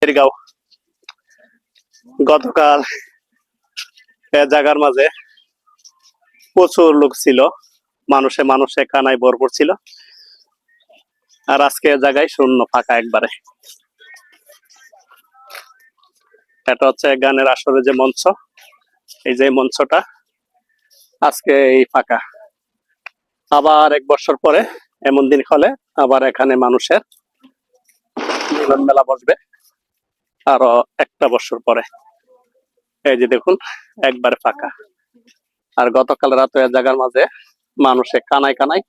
গাঁও গতকাল জায়গার মাঝে প্রচুর লোক ছিল, মানুষে কানায় ভরপুর ছিল। আর আজকে জায়গায় শূন্য, ফাঁকা একবারে। এটা হচ্ছে গানের আসরে যে মঞ্চ, এই যে মঞ্চটা আজকে এই ফাঁকা। আবার 1 বছর পরে এমন দিন হলে আবার এখানে মানুষের মিলন মেলা বসবে, আরো 1 বছর পরে। এই যে দেখুন, একবারে ফাঁকা। আর গতকাল রাতে জায়গার মাঝে মানুষে কানায় কানায়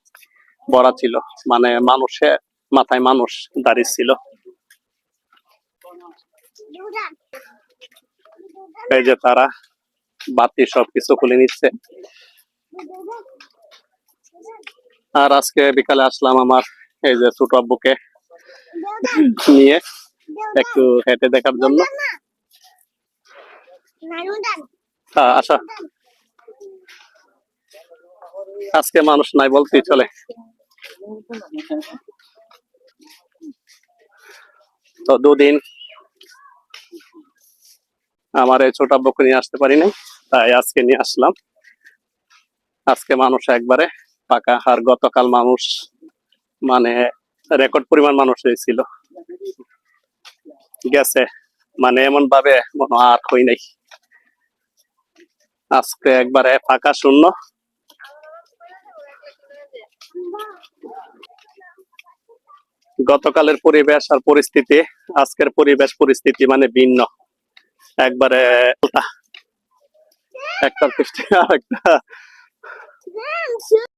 ভরা ছিল, মানে মানুষে মাথায় মানুষ দাঁড়িয়ে ছিল। এই যে তারা বাতি সবকিছু খুলে নিচ্ছে। আর আজকে বিকালে আসলাম আমার এই যে ছোট আব্বুকে নিয়ে একটু হেঁটে দেখার জন্য। আচ্ছা, আজকে মানুষ নাই বলতেই চলে। তো দুদিন আমার এই ছোট আব্বুকে নিয়ে আসতে পারি নাই, তাই আজকে নিয়ে আসলাম। আজকে মানুষ একবারে ফাঁকা। আর গতকাল মানুষ মানে রেকর্ড পরিমাণ মানুষ হয়েছিল, গেছে মানে এমন ভাবে মনে আর হই নাই। আজকে একবারে ফাঁকা শূন্য। গতকালের পরিবেশ আর পরিস্থিতি, আজকের পরিবেশ পরিস্থিতি মানে ভিন্ন একবারে। একটা পৃষ্ঠে আরেকটা